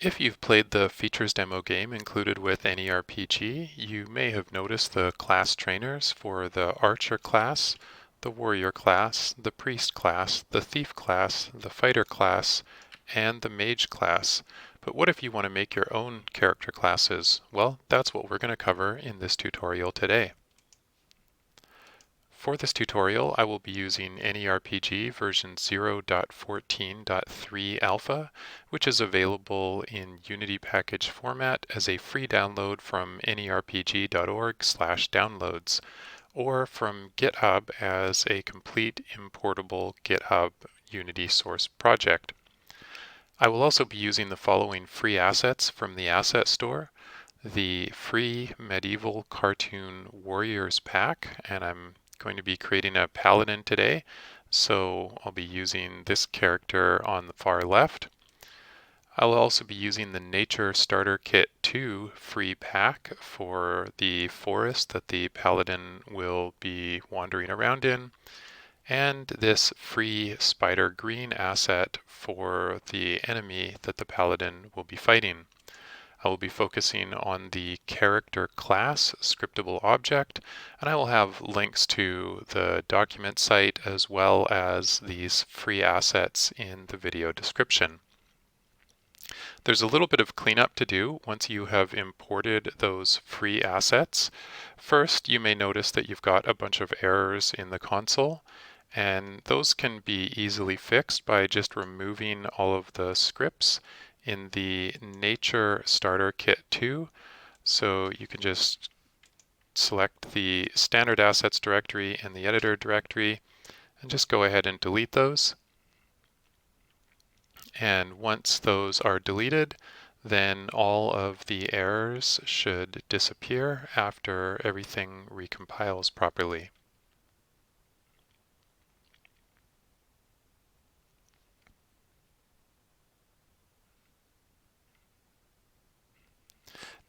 If you've played the features demo game included with AnyRPG, you may have noticed the class trainers for the Archer class, the Warrior class, the Priest class, the Thief class, the Fighter class, and the Mage class. But what if you want to make your own character classes? Well, that's what we're going to cover in this tutorial today. For this tutorial, I will be using AnyRPG version 0.14.3 alpha, which is available in Unity package format as a free download from anyrpg.org/downloads, or from GitHub as a complete importable GitHub Unity source project. I will also be using the following free assets from the asset store: the free medieval cartoon warriors pack, and I'm going to be creating a paladin today, so I'll be using this character on the far left. I'll also be using the Nature Starter Kit 2 free pack for the forest that the paladin will be wandering around in, and this free spider green asset for the enemy that the paladin will be fighting. I will be focusing on the character class scriptable object, and I will have links to the document site as well as these free assets in the video description. There's a little bit of cleanup to do once you have imported those free assets. First, you may notice that you've got a bunch of errors in the console, and those can be easily fixed by just removing all of the scripts in the Nature Starter Kit 2. So you can just select the standard assets directory and the editor directory and just go ahead and delete those. And once those are deleted, then all of the errors should disappear after everything recompiles properly.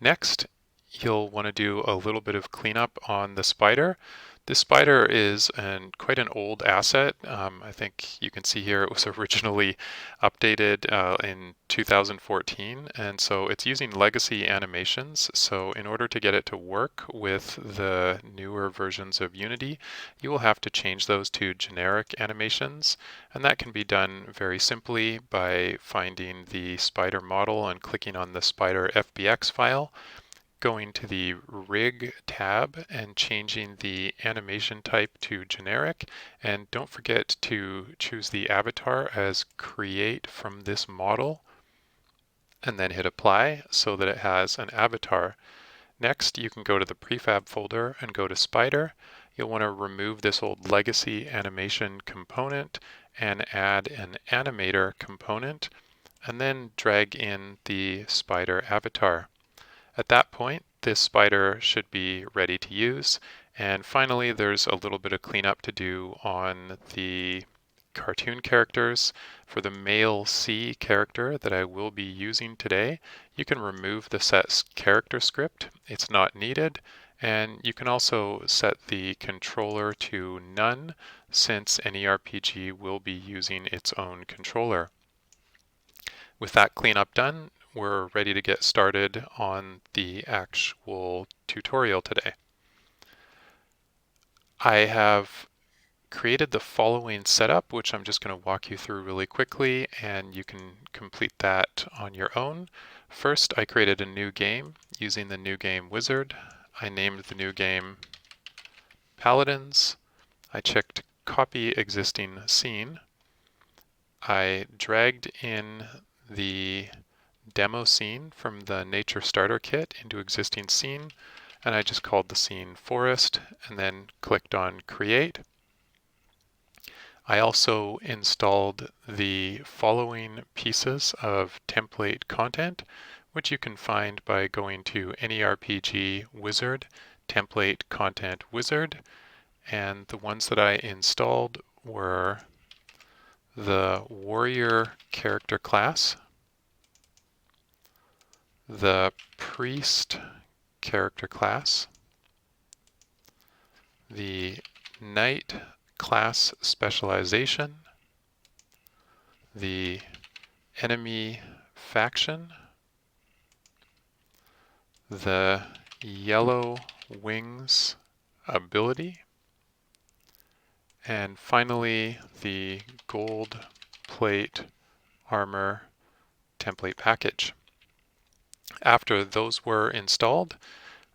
Next, you'll want to do a little bit of cleanup on the spider. This spider is quite an old asset. I think you can see here it was originally updated in 2014, and so it's using legacy animations. So in order to get it to work with the newer versions of Unity, you will have to change those to generic animations, and that can be done very simply by finding the spider model and clicking on the spider FBX file, going to the Rig tab and changing the animation type to generic. And don't forget to choose the avatar as create from this model, and then hit apply so that it has an avatar. Next, you can go to the prefab folder and go to spider. You'll want to remove this old legacy animation component and add an animator component, and then drag in the spider avatar. At that point, this spider should be ready to use. And finally, there's a little bit of cleanup to do on the cartoon characters. For the male C character that I will be using today, you can remove the set character script. It's not needed. And you can also set the controller to none, since AnyRPG will be using its own controller. With that cleanup done, we're ready to get started on the actual tutorial today. I have created the following setup, which I'm just going to walk you through really quickly, and you can complete that on your own. First, I created a new game using the new game wizard. I named the new game Paladins. I checked copy existing scene. I dragged in the demo scene from the Nature Starter Kit into existing scene, and I just called the scene Forest and then clicked on Create. I also installed the following pieces of template content, which you can find by going to AnyRPG Wizard, Template Content Wizard, and the ones that I installed were the Warrior character class, the Priest character class, the Knight class specialization, the Enemy faction, the yellow wings ability, and finally the gold plate armor template package. After those were installed,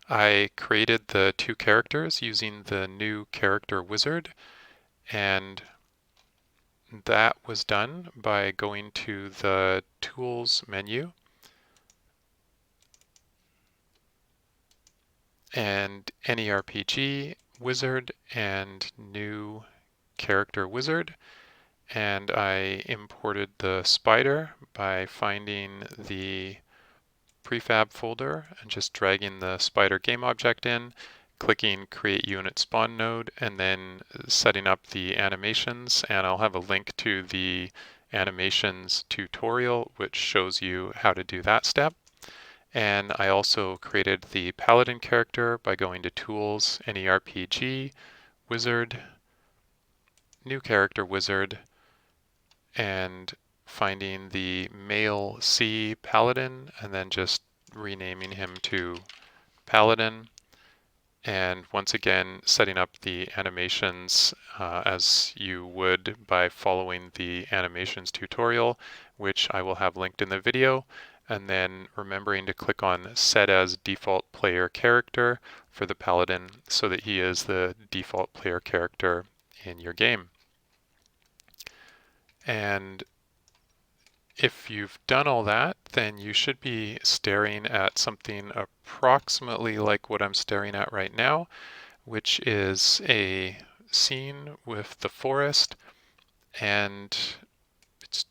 I created the two characters using the new character wizard, and that was done by going to the Tools menu and AnyRPG wizard and new character wizard, and I imported the spider by finding the prefab folder and just dragging the spider game object in, clicking create unit spawn node, and then setting up the animations. And I'll have a link to the animations tutorial which shows you how to do that step. And I also created the Paladin character by going to Tools, AnyRPG, Wizard, New Character Wizard, and finding the male C Paladin, and then just renaming him to Paladin. And once again, setting up the animations as you would by following the animations tutorial, which I will have linked in the video. And then remembering to click on Set as Default Player Character for the Paladin so that he is the default player character in your game. And if you've done all that, then you should be staring at something approximately like what I'm staring at right now, which is a scene with the forest, and it's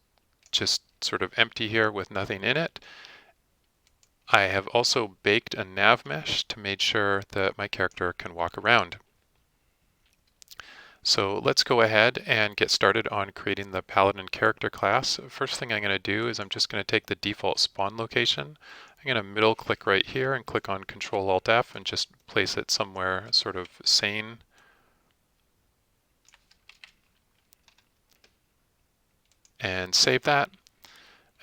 just sort of empty here with nothing in it. I have also baked a nav mesh to make sure that my character can walk around. So let's go ahead and get started on creating the Paladin character class. First thing I'm going to do is I'm just going to take the default spawn location. I'm going to middle click right here and click on Control-Alt-F and just place it somewhere sort of sane. And save that.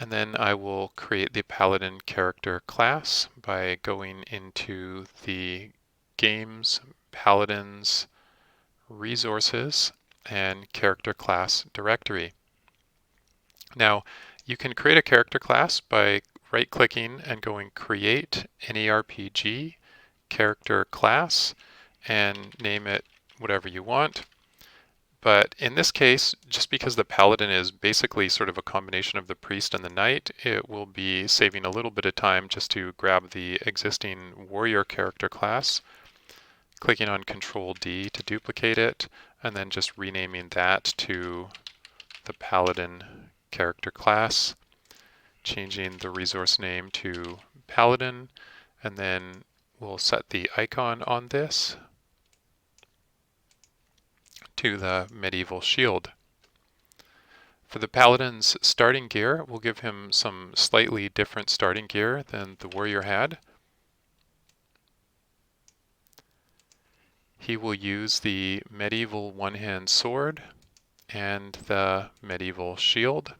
And then I will create the Paladin character class by going into the Games, Paladins, Resources, and Character Class directory. Now, you can create a character class by right-clicking and going Create AnyRPG Character Class and name it whatever you want. But in this case, just because the Paladin is basically sort of a combination of the Priest and the Knight, it will be saving a little bit of time just to grab the existing Warrior character class, clicking on Control-D to duplicate it, and then just renaming that to the Paladin character class, changing the resource name to Paladin, and then we'll set the icon on this to the medieval shield. For the Paladin's starting gear, we'll give him some slightly different starting gear than the warrior had. He will use the medieval one-hand sword and the medieval shield.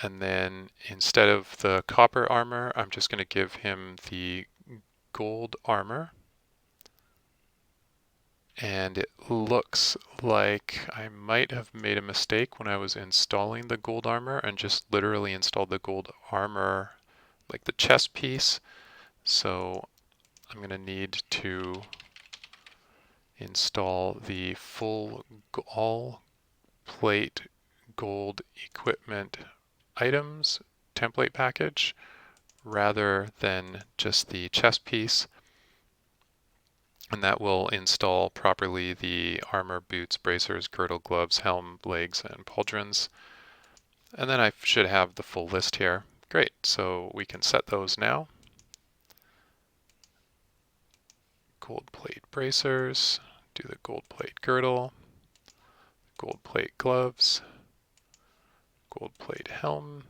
And then instead of the copper armor, I'm just going to give him the gold armor. And it looks like I might have made a mistake when I was installing the gold armor and just literally installed the gold armor, like the chest piece. So I'm going to need to install the full all plate gold equipment items template package rather than just the chest piece. And that will install properly the armor, boots, bracers, girdle, gloves, helm, legs, and pauldrons. And then I should have the full list here. Great, so we can set those now. Gold plate bracers, do the gold plate girdle, gold plate gloves, gold plate helm,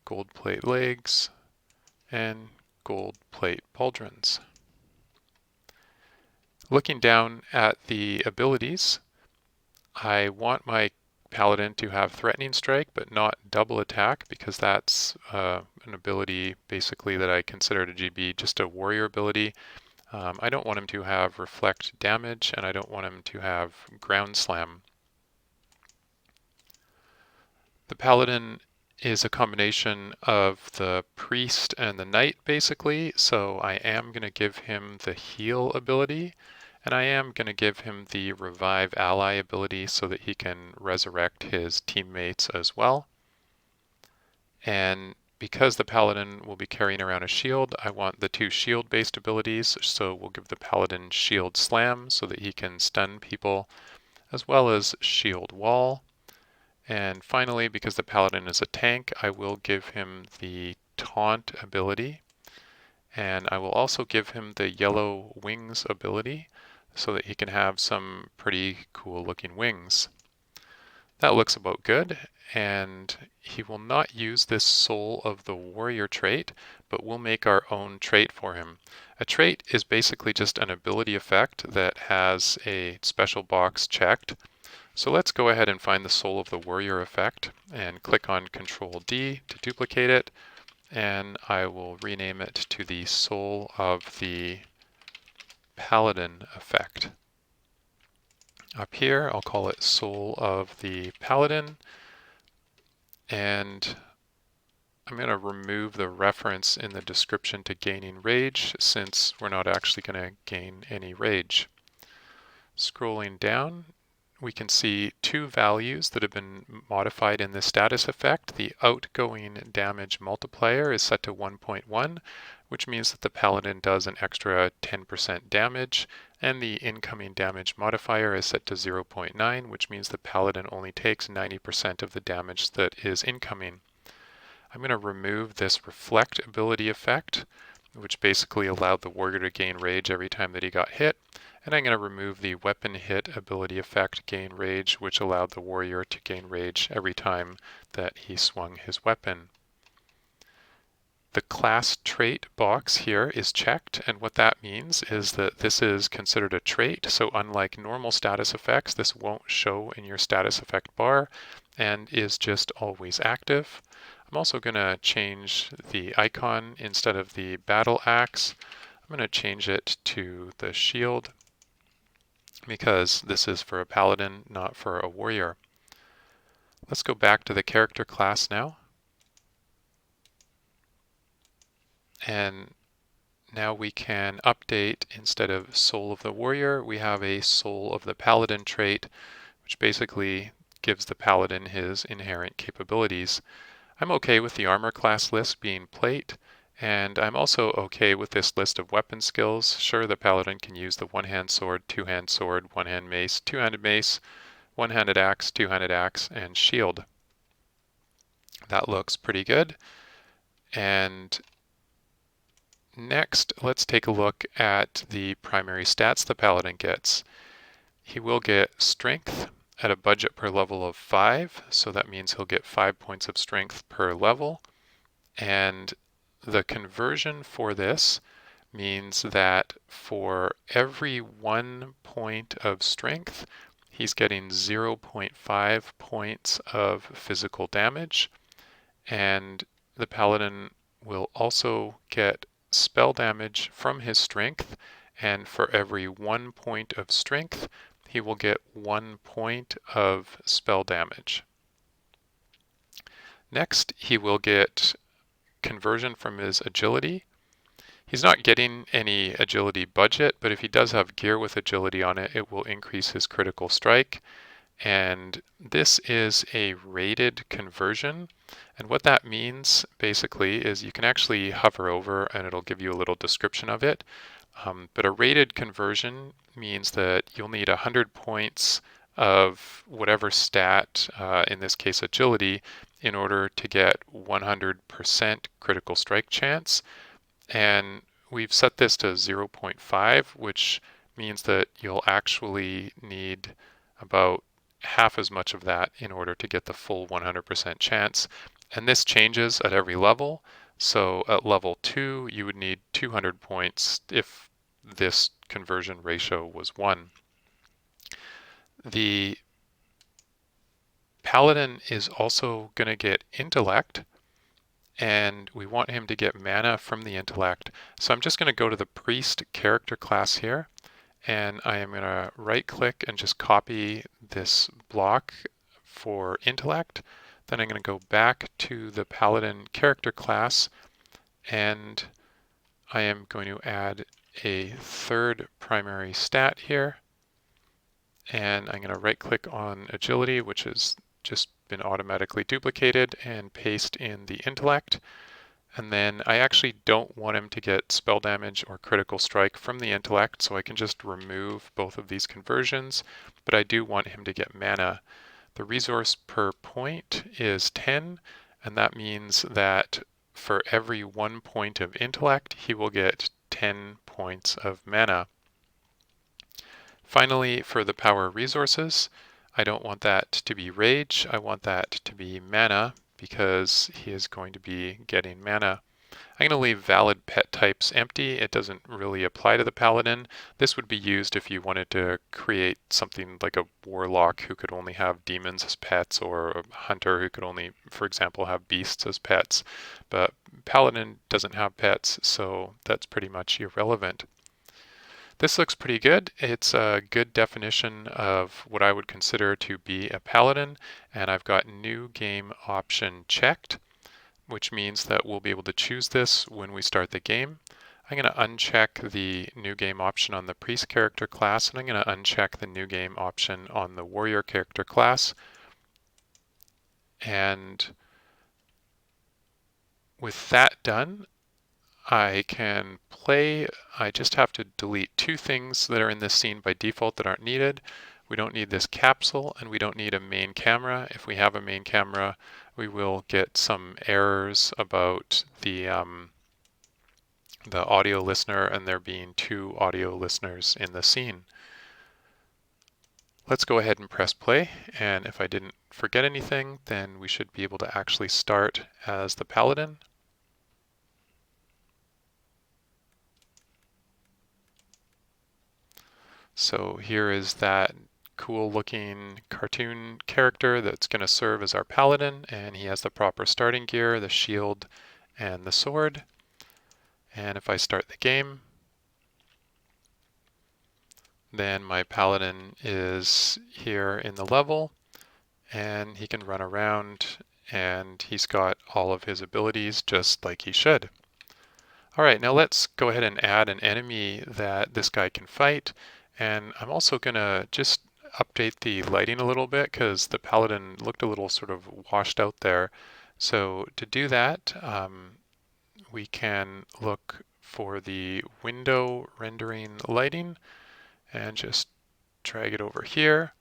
gold plate legs, and gold plate pauldrons. Looking down at the abilities, I want my Paladin to have Threatening Strike, but not Double Attack, because that's an ability basically that I consider to be just a warrior ability. I don't want him to have Reflect Damage, and I don't want him to have Ground Slam. The Paladin is a combination of the Priest and the Knight, basically, so I am going to give him the Heal ability, and I am going to give him the Revive Ally ability so that he can resurrect his teammates as well. And because the Paladin will be carrying around a shield, I want the 2 shield-based abilities, so we'll give the Paladin Shield Slam so that he can stun people, as well as Shield Wall. And finally, because the Paladin is a tank, I will give him the Taunt ability, and I will also give him the Yellow Wings ability so that he can have some pretty cool looking wings. That looks about good, and he will not use this Soul of the Warrior trait, but we'll make our own trait for him. A trait is basically just an ability effect that has a special box checked. So let's go ahead and find the Soul of the Warrior effect and click on Control D to duplicate it, and I will rename it to the Soul of the Paladin effect. Up here, I'll call it Soul of the Paladin, and I'm going to remove the reference in the description to gaining rage, since we're not actually going to gain any rage. Scrolling down, we can see 2 values that have been modified in this status effect. The outgoing damage multiplier is set to 1.1, which means that the Paladin does an extra 10% damage, and the incoming damage modifier is set to 0.9, which means the Paladin only takes 90% of the damage that is incoming. I'm going to remove this Reflect ability effect, which basically allowed the warrior to gain rage every time that he got hit. And I'm going to remove the Weapon Hit ability effect, Gain Rage, which allowed the warrior to gain rage every time that he swung his weapon. The class trait box here is checked, and what that means is that this is considered a trait, so unlike normal status effects, this won't show in your status effect bar and is just always active. I'm also going to change the icon. Instead of the battle axe, I'm going to change it to the shield, because this is for a paladin, not for a warrior. Let's go back to the character class now. And now we can update, instead of Soul of the Warrior, we have a Soul of the Paladin trait, which basically gives the paladin his inherent capabilities. I'm okay with the armor class list being plate, and I'm also okay with this list of weapon skills. Sure, the paladin can use the one-hand sword, two-hand sword, one-hand mace, two-handed mace, one-handed axe, two-handed axe, and shield. That looks pretty good. And next, let's take a look at the primary stats the paladin gets. He will get strength at a budget per level of 5, so that means he'll get 5 points of strength per level. And the conversion for this means that for every 1 point of strength, he's getting 0.5 points of physical damage. And the paladin will also get spell damage from his strength, and for every 1 point of strength, he will get 1 point of spell damage. Next, he will get conversion from his agility. He's not getting any agility budget, but if he does have gear with agility on it, it will increase his critical strike. And this is a rated conversion. And what that means basically is you can actually hover over and it'll give you a little description of it. But a rated conversion means that you'll need 100 points of whatever stat, in this case agility, in order to get 100% critical strike chance. And we've set this to 0.5, which means that you'll actually need about half as much of that in order to get the full 100% chance. And this changes at every level. So at level 2, you would need 200 points if this conversion ratio was 1. The Paladin is also going to get intellect, and we want him to get mana from the intellect. So I'm just going to go to the priest character class here, and I am going to right click and just copy this block for intellect. Then I'm going to go back to the Paladin character class, and I am going to add a third primary stat here, and I'm going to right click on agility, which has just been automatically duplicated, and paste in the intellect. And then I actually don't want him to get spell damage or critical strike from the intellect, so I can just remove both of these conversions, but I do want him to get mana. The resource per point is 10, and that means that for every 1 point of intellect, he will get 10 points of mana. Finally, for the power resources, I don't want that to be rage, I want that to be mana, because he is going to be getting mana. I'm going to leave valid pet types empty. It doesn't really apply to the Paladin. This would be used if you wanted to create something like a warlock who could only have demons as pets, or a hunter who could only, for example, have beasts as pets. But Paladin doesn't have pets, so that's pretty much irrelevant. This looks pretty good. It's a good definition of what I would consider to be a Paladin, and I've got new game option checked, which means that we'll be able to choose this when we start the game. I'm going to uncheck the new game option on the priest character class, and I'm going to uncheck the new game option on the warrior character class. And with that done, I can play. I just have to delete two things that are in this scene by default that aren't needed. We don't need this capsule, and we don't need a main camera. If we have a main camera, we will get some errors about the audio listener and there being two audio listeners in the scene. Let's go ahead and press play, and if I didn't forget anything, then we should be able to actually start as the Paladin. So here is that cool looking cartoon character that's going to serve as our Paladin, and he has the proper starting gear, the shield and the sword. And if I start the game, then my Paladin is here in the level, and he can run around, and he's got all of his abilities just like he should. All right, now let's go ahead and add an enemy that this guy can fight. And I'm also going to just update the lighting a little bit because the Paladin looked a little sort of washed out there. So to do that, we can look for the window rendering lighting and just drag it over here.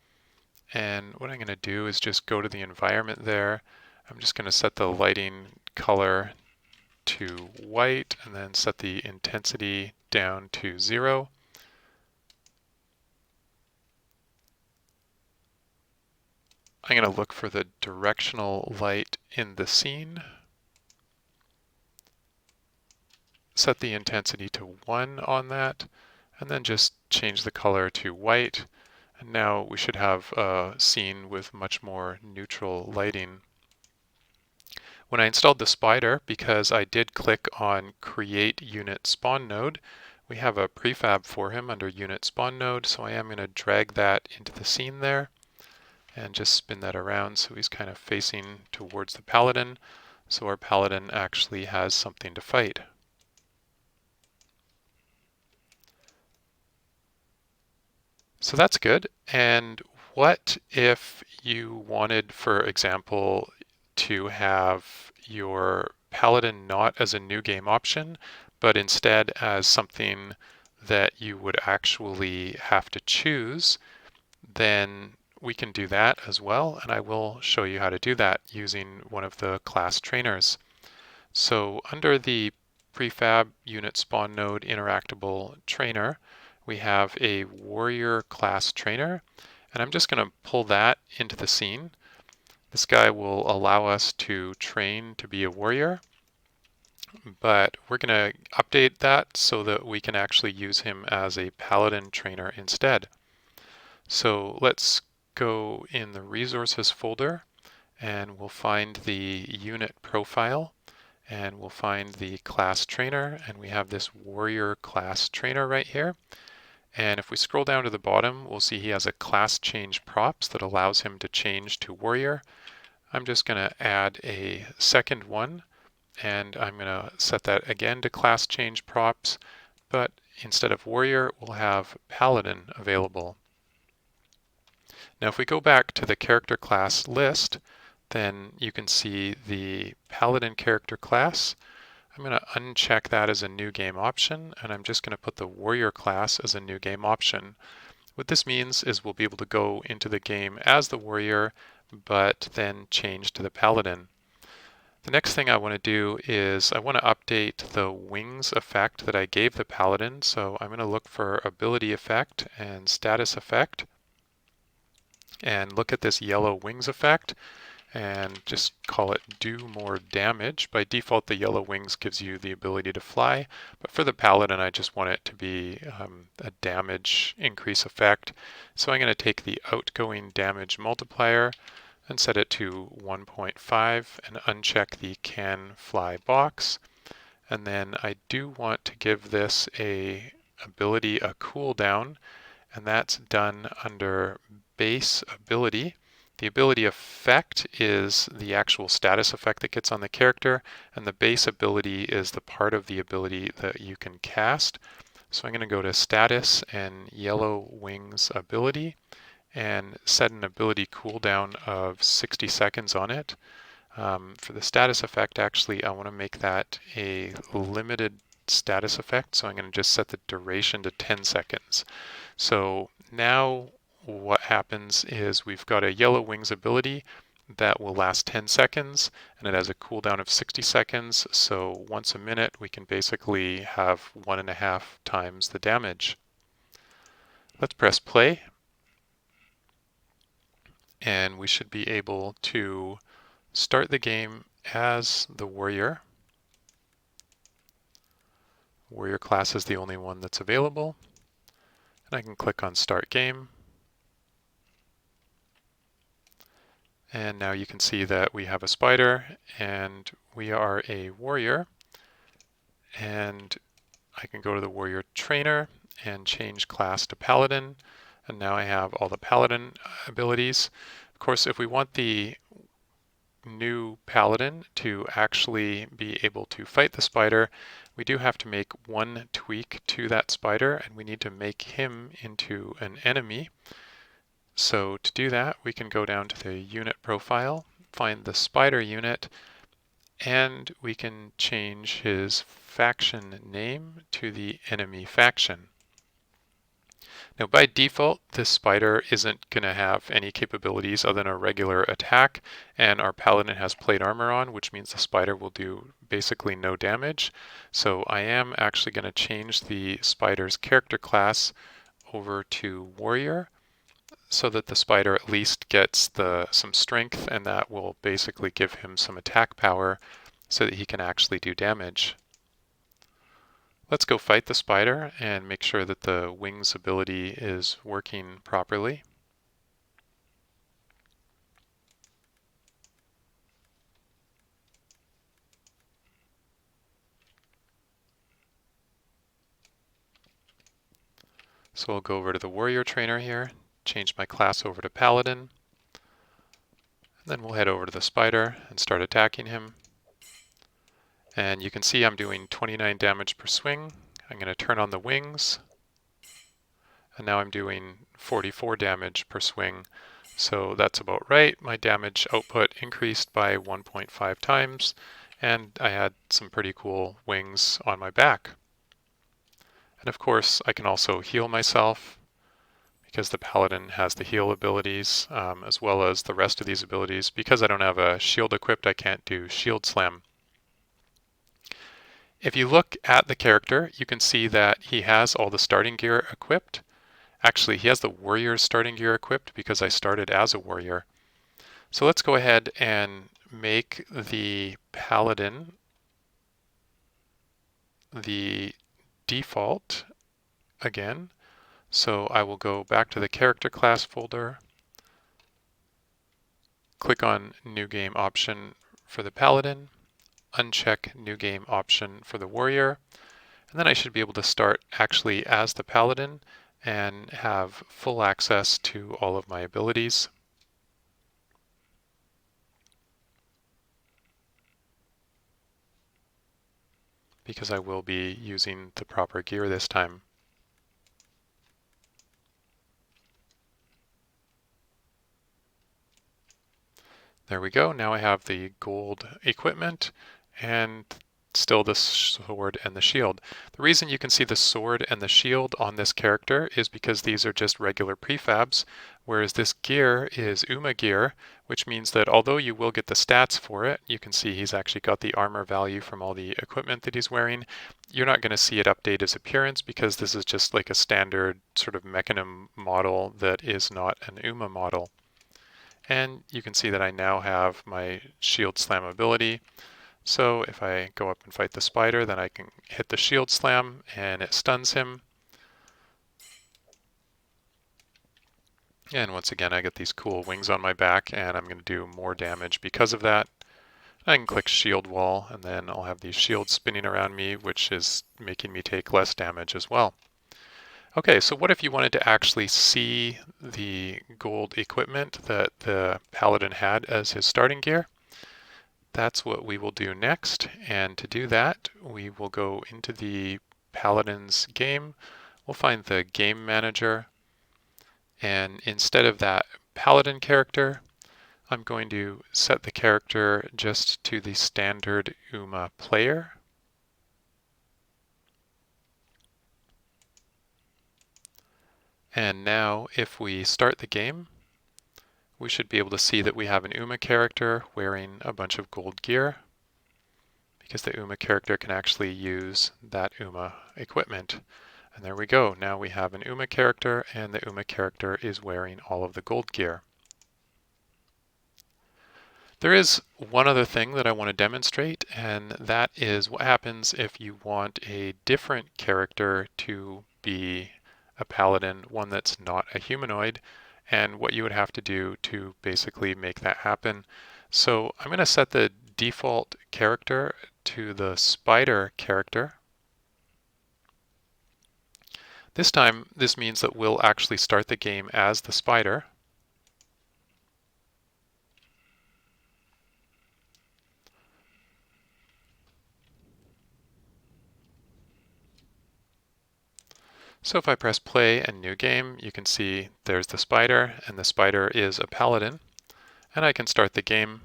And what I'm going to do is just go to the environment there. I'm just going to set the lighting color to white and then set the intensity down to 0. I'm going to look for the directional light in the scene. Set the intensity to 1 on that, and then just change the color to white. And now we should have a scene with much more neutral lighting. When I installed the spider, because I did click on Create Unit Spawn Node, we have a prefab for him under Unit Spawn Node, so I am going to drag that into the scene there and just spin that around so he's kind of facing towards the Paladin, so our Paladin actually has something to fight. So that's good. And what if you wanted, for example, to have your Paladin not as a new game option, but instead as something that you would actually have to choose? Then we can do that as well, and I will show you how to do that using one of the class trainers. So under the prefab unit spawn node interactable trainer, we have a warrior class trainer, and I'm just going to pull that into the scene. This guy will allow us to train to be a warrior, but we're going to update that so that we can actually use him as a Paladin trainer instead. So let's go in the resources folder and we'll find the unit profile, and we'll find the class trainer, and we have this warrior class trainer right here. And if we scroll down to the bottom, we'll see he has a class change props that allows him to change to warrior. I'm just going to add a second one, and I'm going to set that again to class change props, but instead of warrior, we'll have paladin available. Now if we go back to the character class list, then you can see the Paladin Character class. I'm going to uncheck that as a new game option, and I'm just going to put the Warrior class as a new game option. What this means is we'll be able to go into the game as the Warrior, but then change to the Paladin. The next thing I want to do is I want to update the wings effect that I gave the Paladin, so I'm going to look for ability effect and status effect, and look at this yellow wings effect and just call it do more damage. By default, the yellow wings gives you the ability to fly, but for the Paladin, I just want it to be a damage increase effect. So I'm going to take the outgoing damage multiplier and set it to 1.5 and uncheck the can fly box. And then I do want to give this a ability a cooldown, and that's done under base ability. The ability effect is the actual status effect that gets on the character, and the base ability is the part of the ability that you can cast. So I'm going to go to status and yellow wings ability and set an ability cooldown of 60 seconds on it. For the status effect, actually, I want to make that a limited status effect, so I'm going to just set the duration to 10 seconds. So now what happens is we've got a yellow wings ability that will last 10 seconds, and it has a cooldown of 60 seconds, so once a minute we can basically have 1.5 times the damage. Let's press play, and we should be able to start the game as the warrior. Warrior class is the only one that's available, and I can click on Start Game. And now you can see that we have a spider and we are a warrior. And I can go to the warrior trainer and change class to paladin. And now I have all the paladin abilities. Of course, if we want the new paladin to actually be able to fight the spider, we do have to make one tweak to that spider, and we need to make him into an enemy. So to do that, we can go down to the unit profile, find the spider unit, and we can change his faction name to the enemy faction. Now by default, this spider isn't going to have any capabilities other than a regular attack, and our paladin has plate armor on, which means the spider will do basically no damage. So I am actually going to change the spider's character class over to warrior, so that the spider at least gets some strength, and that will basically give him some attack power so that he can actually do damage. Let's go fight the spider and make sure that the wings ability is working properly. So I'll go over to the warrior trainer here, change my class over to paladin, and then we'll head over to the spider and start attacking him. And you can see I'm doing 29 damage per swing. I'm going to turn on the wings, and now I'm doing 44 damage per swing. So that's about right. My damage output increased by 1.5 times, and I had some pretty cool wings on my back. And of course, I can also heal myself, because the paladin has the heal abilities, as well as the rest of these abilities. Because I don't have a shield equipped, I can't do shield slam. If you look at the character, you can see that he has all the starting gear equipped. Actually, he has the warrior's starting gear equipped because I started as a warrior. So let's go ahead and make the paladin the default again. So I will go back to the character class folder, click on New Game option for the Paladin, uncheck New Game option for the Warrior, and then I should be able to start actually as the Paladin and have full access to all of my abilities. Because I will be using the proper gear this time. There we go. Now I have the gold equipment and still the sword and the shield. The reason you can see the sword and the shield on this character is because these are just regular prefabs, whereas this gear is UMA gear, which means that although you will get the stats for it, you can see he's actually got the armor value from all the equipment that he's wearing. You're not going to see it update his appearance because this is just like a standard sort of mechanism model that is not an UMA model. And you can see that I now have my shield slam ability. So if I go up and fight the spider, then I can hit the shield slam and it stuns him. And once again, I get these cool wings on my back and I'm going to do more damage because of that. I can click shield wall and then I'll have these shields spinning around me, which is making me take less damage as well. Okay, so what if you wanted to actually see the gold equipment that the Paladin had as his starting gear? That's what we will do next, and to do that, we will go into the Paladin's game. We'll find the game manager, and instead of that Paladin character, I'm going to set the character just to the standard UMA player. And now if we start the game, we should be able to see that we have an UMA character wearing a bunch of gold gear because the UMA character can actually use that UMA equipment. And there we go. Now we have an UMA character and the UMA character is wearing all of the gold gear. There is one other thing that I want to demonstrate, and that is what happens if you want a different character to be a paladin, one that's not a humanoid, and what you would have to do to basically make that happen. So I'm going to set the default character to the spider character. This time, this means that we'll actually start the game as the spider. So if I press play and new game, you can see there's the spider, and the spider is a paladin. And I can start the game.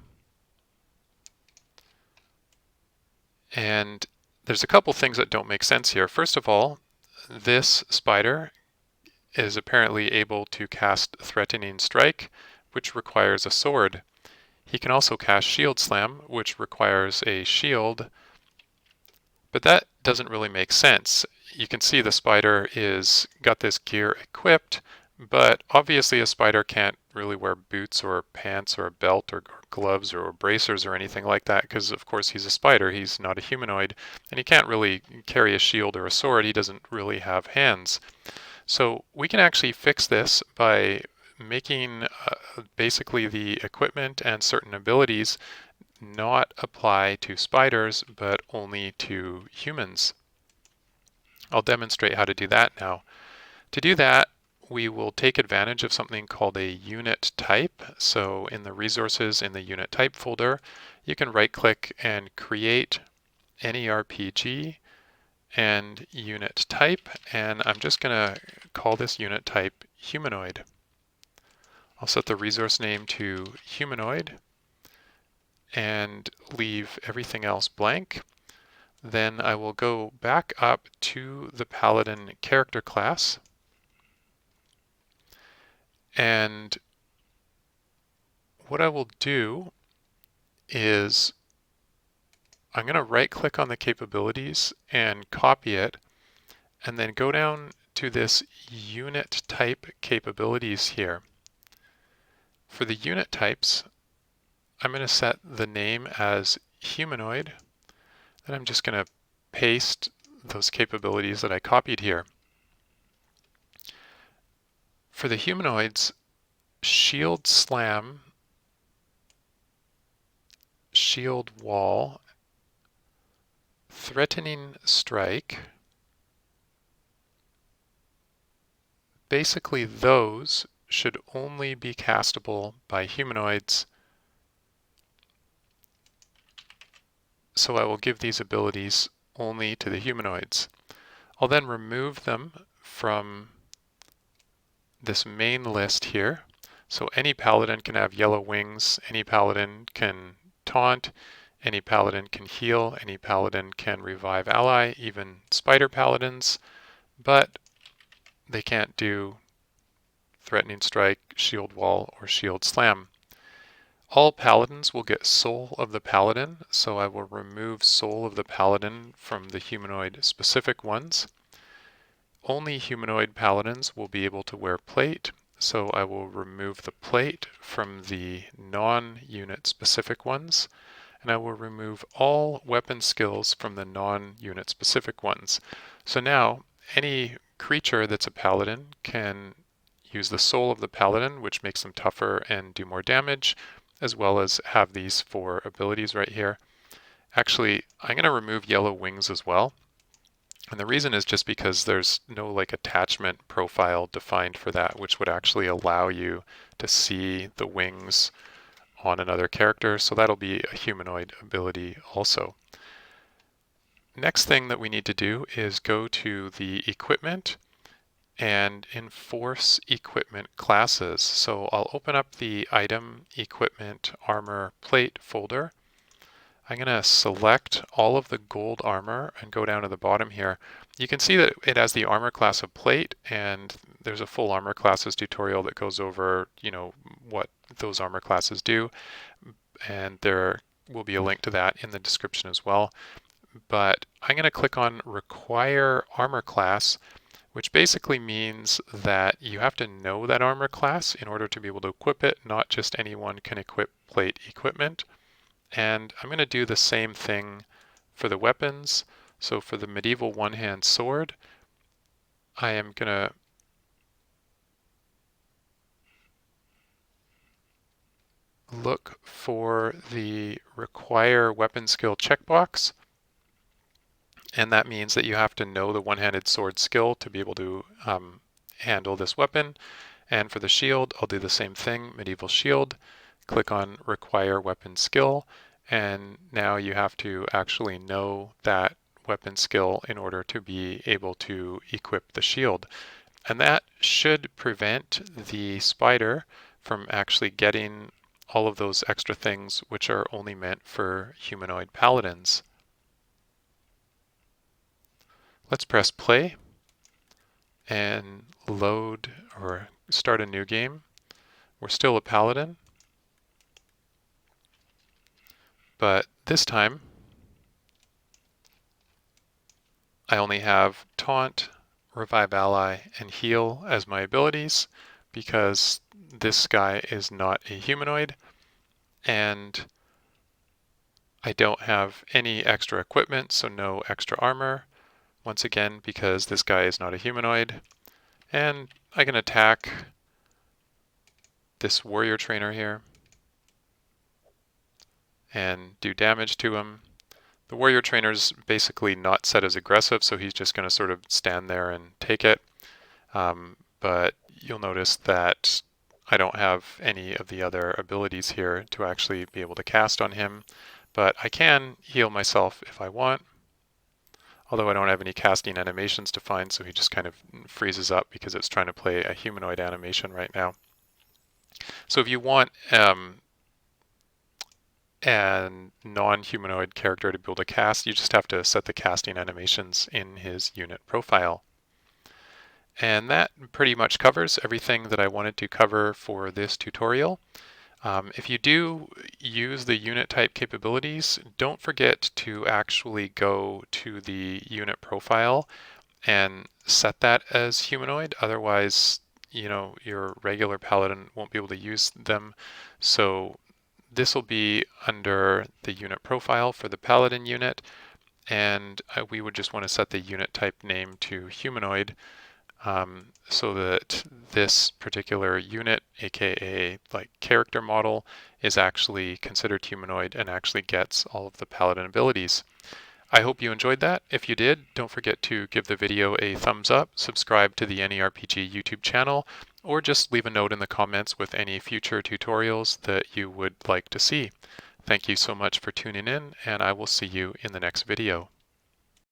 And there's a couple things that don't make sense here. First of all, this spider is apparently able to cast Threatening Strike, which requires a sword. He can also cast Shield Slam, which requires a shield, but that doesn't really make sense. You can see the spider is got this gear equipped, but obviously a spider can't really wear boots or pants or a belt or gloves or bracers or anything like that because of course he's a spider, he's not a humanoid, and he can't really carry a shield or a sword, he doesn't really have hands. So we can actually fix this by making basically the equipment and certain abilities not apply to spiders, but only to humans. I'll demonstrate how to do that now. To do that, we will take advantage of something called a unit type. So in the resources in the unit type folder, you can right-click and create AnyRPG and unit type, and I'm just going to call this unit type humanoid. I'll set the resource name to humanoid and leave everything else blank. Then I will go back up to the Paladin character class, and what I will do is I'm going to right-click on the capabilities and copy it, and then go down to this unit type capabilities here. For the unit types, I'm going to set the name as humanoid, and I'm just going to paste those capabilities that I copied here. For the humanoids, Shield Slam shield wall, threatening strike. Basically, those should only be castable by humanoids. So I will give these abilities only to the humanoids. I'll then remove them from this main list here. So any paladin can have yellow wings, any paladin can taunt, any paladin can heal, any paladin can revive ally, even spider paladins, but they can't do threatening strike, shield wall, or shield slam. All paladins will get soul of the paladin, so I will remove soul of the paladin from the humanoid specific ones. Only humanoid paladins will be able to wear plate, so I will remove the plate from the non-unit specific ones, and I will remove all weapon skills from the non-unit specific ones. So now any creature that's a paladin can use the soul of the paladin, which makes them tougher and do more damage, as well as have these 4 abilities right here. Actually, I'm going to remove yellow wings as well. And the reason is just because there's no like attachment profile defined for that, which would actually allow you to see the wings on another character. So that'll be a humanoid ability also. Next thing that we need to do is go to the equipment and enforce equipment classes. So I'll open up the item, equipment, armor, plate folder. I'm going to select all of the gold armor and go down to the bottom here. You can see that it has the armor class of plate, and there's a full armor classes tutorial that goes over, what those armor classes do, and there will be a link to that in the description as well. But I'm going to click on require armor class, which basically means that you have to know that armor class in order to be able to equip it. Not just anyone can equip plate equipment. And I'm going to do the same thing for the weapons. So for the medieval one-hand sword, I am going to look for the require weapon skill checkbox. And that means that you have to know the one-handed sword skill to be able to handle this weapon. And for the shield, I'll do the same thing, medieval shield, click on require weapon skill, and now you have to actually know that weapon skill in order to be able to equip the shield. And that should prevent the spider from actually getting all of those extra things which are only meant for humanoid paladins. Let's press play and load or start a new game. We're still a paladin, but this time I only have taunt, revive ally, and heal as my abilities because this guy is not a humanoid, and I don't have any extra equipment, so no extra armor. Once again, because this guy is not a humanoid. And I can attack this warrior trainer here and do damage to him. The warrior trainer's basically not set as aggressive, so he's just going to sort of stand there and take it. But you'll notice that I don't have any of the other abilities here to actually be able to cast on him. But I can heal myself if I want. Although I don't have any casting animations defined, so he just kind of freezes up because it's trying to play a humanoid animation right now. So if you want a non-humanoid character to be able to cast, you just have to set the casting animations in his unit profile. And that pretty much covers everything that I wanted to cover for this tutorial. If you do use the unit type capabilities, don't forget to actually go to the unit profile and set that as humanoid. Otherwise, your regular paladin won't be able to use them. So this will be under the unit profile for the paladin unit, and we would just want to set the unit type name to humanoid. so that this particular unit, aka like character model, is actually considered humanoid and actually gets all of the Paladin abilities. I hope you enjoyed that. If you did, don't forget to give the video a thumbs up, subscribe to the AnyRPG YouTube channel, or just leave a note in the comments with any future tutorials that you would like to see. Thank you so much for tuning in, and I will see you in the next video.